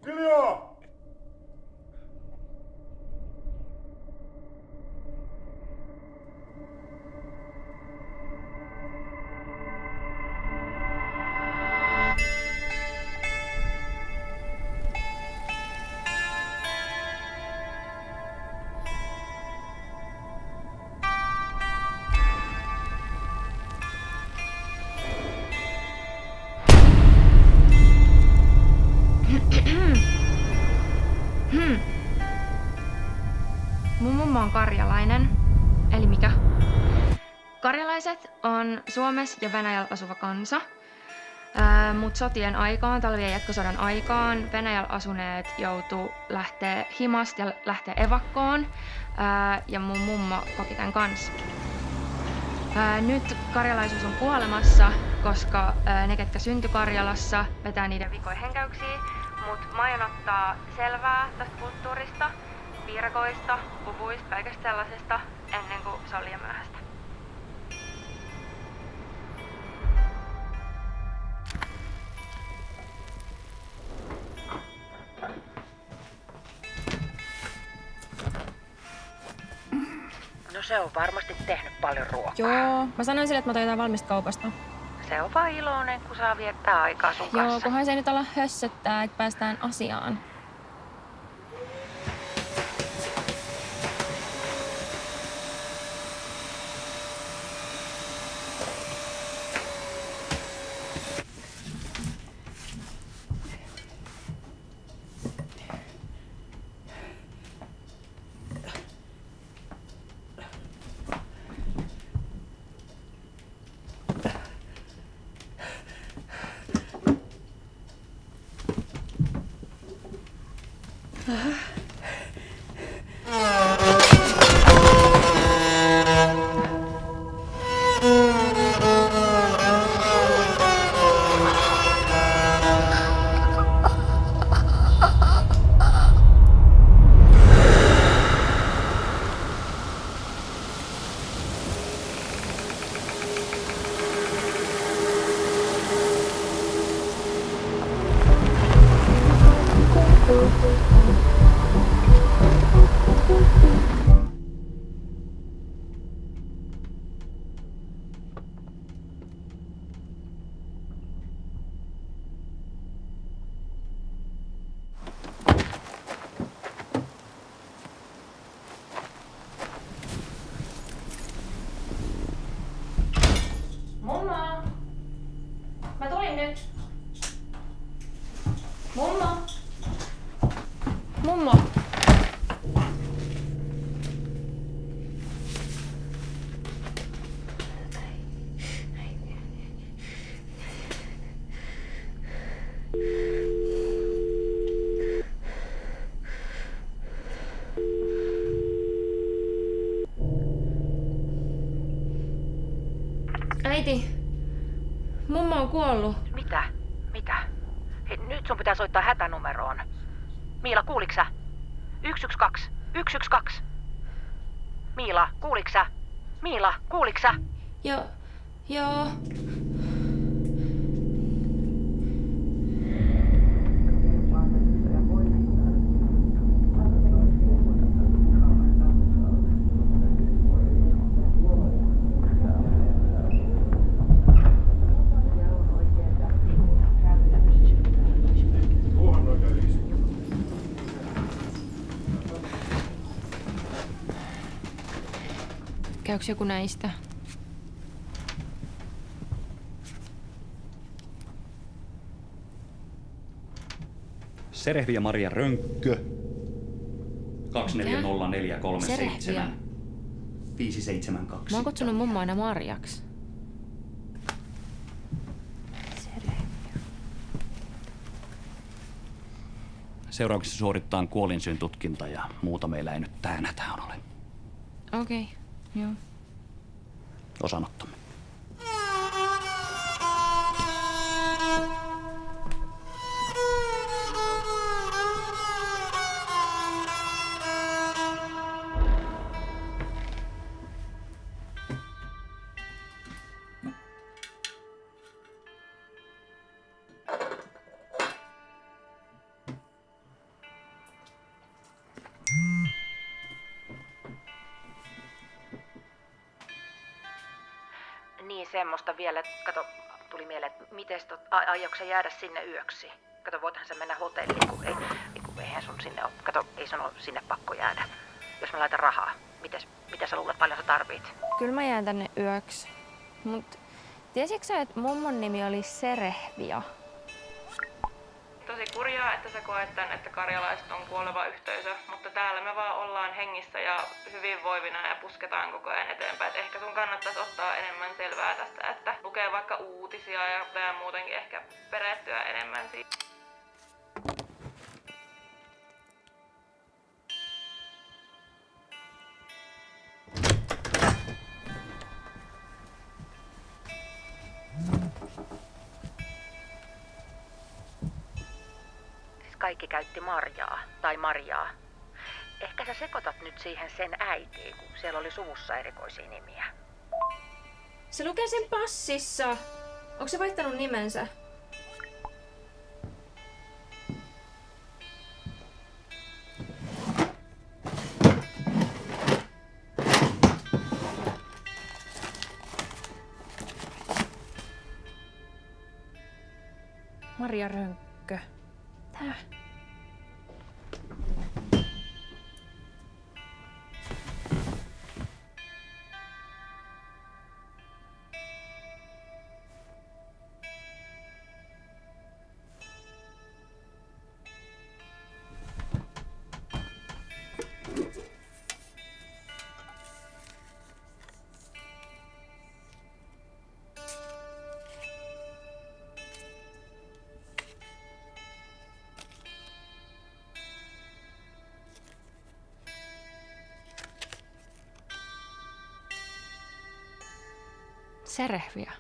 Hiljaa! Mun mummo on karjalainen. Eli mikä? Karjalaiset on Suomessa ja Venäjällä asuva kansa. Mut sotien aikaan, talvi- ja jatkosodan aikaan, Venäjällä asuneet joutuu lähteä himasta ja lähteä evakkoon. Ja mun mummo koki tämän kanssa. Nyt karjalaisuus on kuolemassa, koska ne, ketkä syntyi Karjalassa, vetää niiden vikoja henkäyksiä. Mut mä aion ottaa selvää tästä kulttuurista, piirakoista, puvuista, kaikesta sellaisesta, ennen kuin se on liian myöhäistä. No se on varmasti tehnyt paljon ruokaa. Joo, mä sanoin sille, että mä toin jotain valmista kaupasta. Se on vaan iloinen, kun saa viettää aikaa sun Joo, kanssa. kunhan se ei nyt ala hössöttää, että päästään asiaan. Mummo! Mä tulin nyt. Mummo! Mummo! Äiti, mummo on kuollut. Mitä? Mitä? Hei, nyt sun pitää soittaa hätänumeroon. Miila, kuuliks sä? 112. 112. Miila, kuuliks sä? Miila, kuuliks sä? Joo. Käyks joku näistä? Serehvi ja Maria Rönkkö. 240437 572. Mä oon kutsunut mummo aina Marjaksi. Seuraavaksi suoritetaan kuolinsyyn tutkinta ja muuta meillä ei nyt tähän hätään ole. Okei, joo. Osanottomme. Niin, semmoista vielä. Kato, tuli mieleen, että mites aiotko sä jäädä sinne yöksi? Kato, voithan sä mennä hotelliin, kun eihän sun sinne ole. Kato, ei sun ole sinne pakko jäädä. Jos mä laitan rahaa, mitä sä luulet, paljon sä tarvit? Kyllä mä jään tänne yöksi. Mut tiesitkö sä, että mummon nimi oli Serehvia? Tosi kurjaa, että sä koet tän, että karjalaiset on kuoleva yhteisö, mutta täällä me vaan ollaan hengissä ja hyvinvoivina ja pusketaan koko ajan eteenpäin. Et ehkä sun kannattaisi ottaa enemmän selvää tästä, että lukee vaikka uutisia ja muutenkin ehkä perehtyä enemmän siitä. Kaikki käytti Marjaa tai Marjaa. Ehkä sä sekoitat nyt siihen sen äitiin, kun siellä oli suvussa erikoisia nimiä. Se lukee sen passissa. Onko se vaihtanut nimensä? Maria Rönkkö. Tää. Serehviä.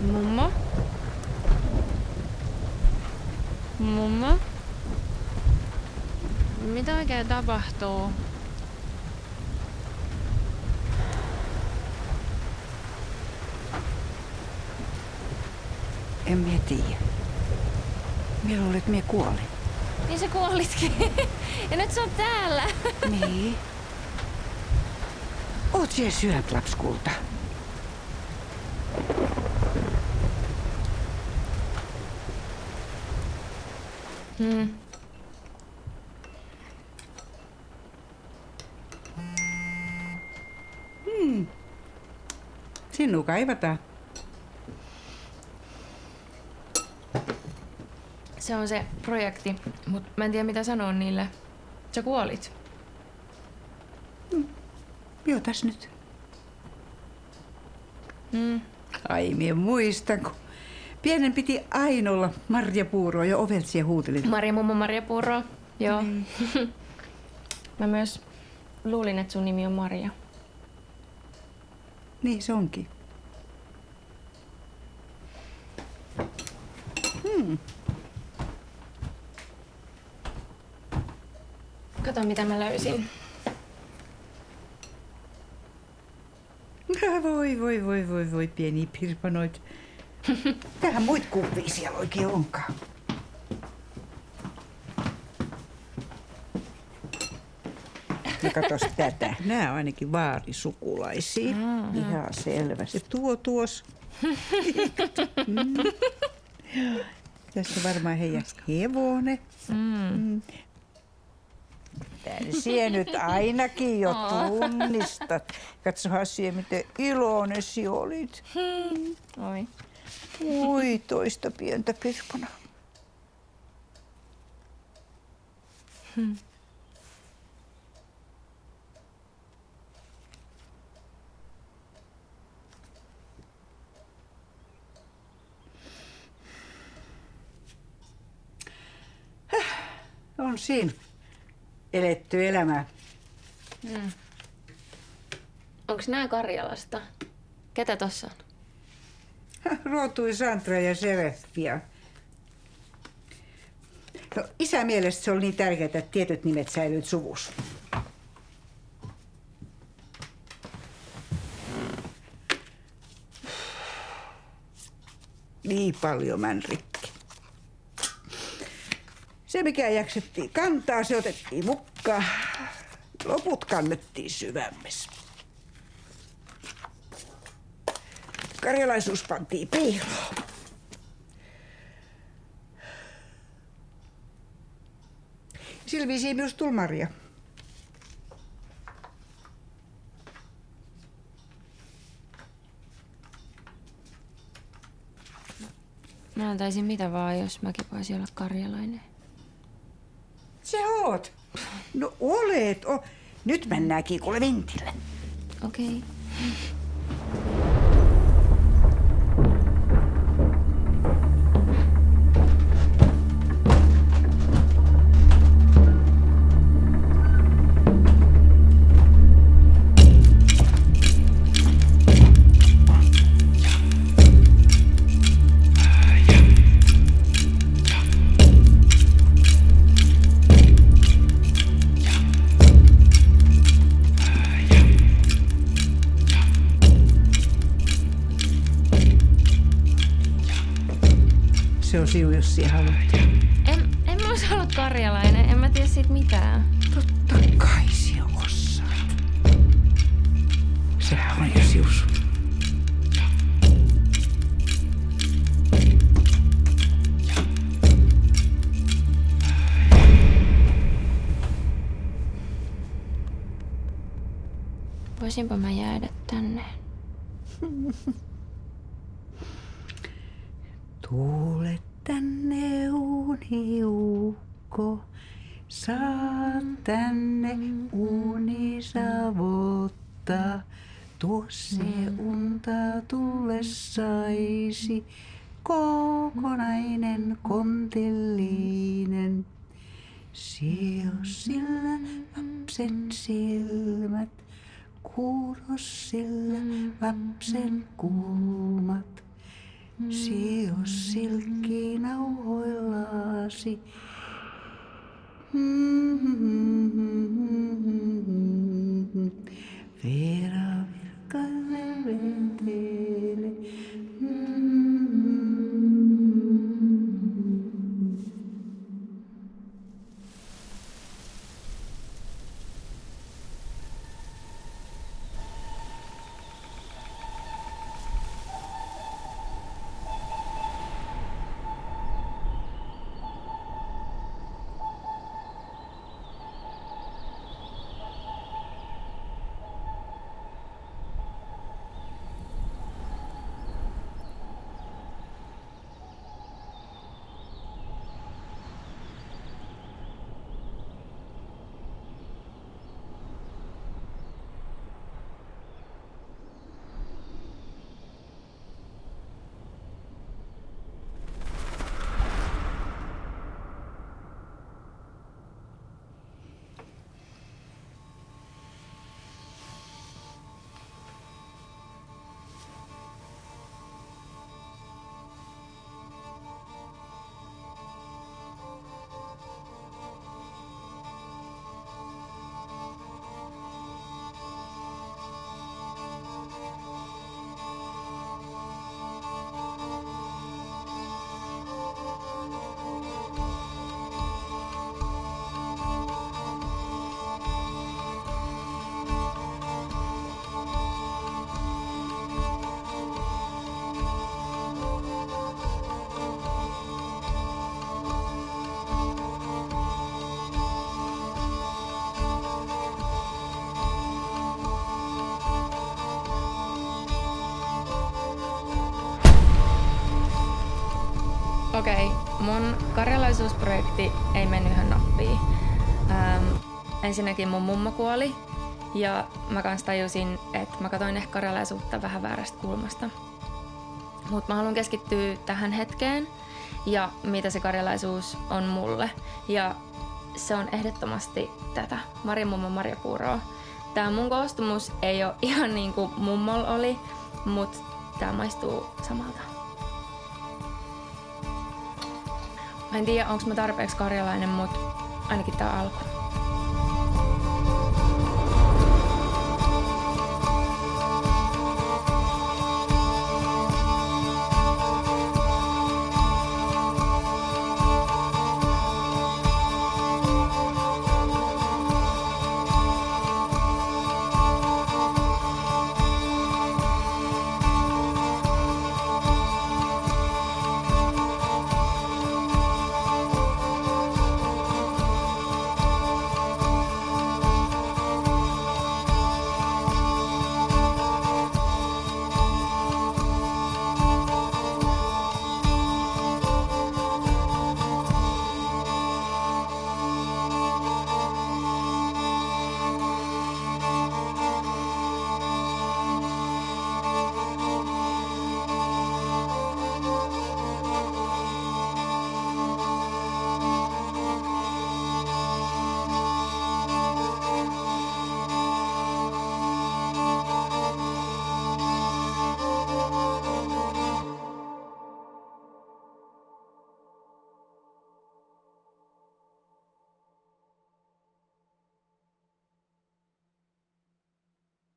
Mummo? Mummo? Mitä oikein tapahtuu? En mä tiedä. Mie luulen, että mie kuolin. Niin sä kuolitkin. Ja nyt sä oot täällä. Niin. Oot siellä syönyt, lapskulta? Sinua kaivataan. Se on se projekti, mut mä en tiedä mitä sanoa niille. Sä kuolit. Joo, tässä nyt. Ai, mie muistan, kun pienen piti aina olla marjapuuroa ja ovelta siellä huutelit. Mummo marjapuuroa. Joo. Mä myös luulin, että sun nimi on Maria. Niin se onkin. Kato, mitä mä löysin. Voi, pieni pirpanoit. Tähän muit kuvia siellä oikein onkaan. Ja katos tätä. Nää on ainakin vaarisukulaisia. Ihan selvä. Se tuos. Tässä on varmaan heidän hevonen. Tän nyt ainakin jo tunnistat. Katsohan siihen, miten iloinen sinä olit. Oi. Oi, toista pientä pirpana. On siinä eletty elämää. Onks nää Karjalasta? Ketä tossa on? Ruotui Santra ja Serefia. No, isän mielestä se oli niin tärkeää, että tietyt nimet säilyivät suvussa. Niin paljon mänrikki. Se, mikä jaksettiin kantaa, se otettiin mukaan. Loput kannettiin sydämessä. Karjalaisuus pantiin piiloon. Sillä viisiin myös tuli Maria. Mä antaisin mitä vaan, jos mäkin voisin olla karjalainen. Sä oot. No olet. Nyt mennäänkin kuule vintille. Okei. Se on sinun, jos sinä haluat. En mä osaa olla karjalainen, en mä tiedä siitä mitään. Totta kai sinä osaat. Sehän on jo sius. Voisinpa mä jäädä tänne? Tule tänne uniukko, saat tänne unisavottaa. Tuo se unta tulle saisi, kokonainen kontillinen. Sio sillä lapsen silmät, kuuros sillä lapsen kulmat. Sio silkki nauhoillasi. Vera virkalle venteele. Okei, mun karjalaisuusprojekti ei mennyt ihan nappiin. Ensinnäkin mun mummo kuoli ja mä kans tajusin, että mä katsoin ehkä karjalaisuutta vähän väärästä kulmasta. Mutta mä haluan keskittyä tähän hetkeen ja mitä se karjalaisuus on mulle. Ja se on ehdottomasti tätä Marjan mummon marjapuuroa. Tää mun koostumus ei ole ihan niin kuin mummol oli, mutta tää maistuu samalta. Mä en tiedä, onko mä tarpeeksi karjalainen, mutta ainakin tää alku.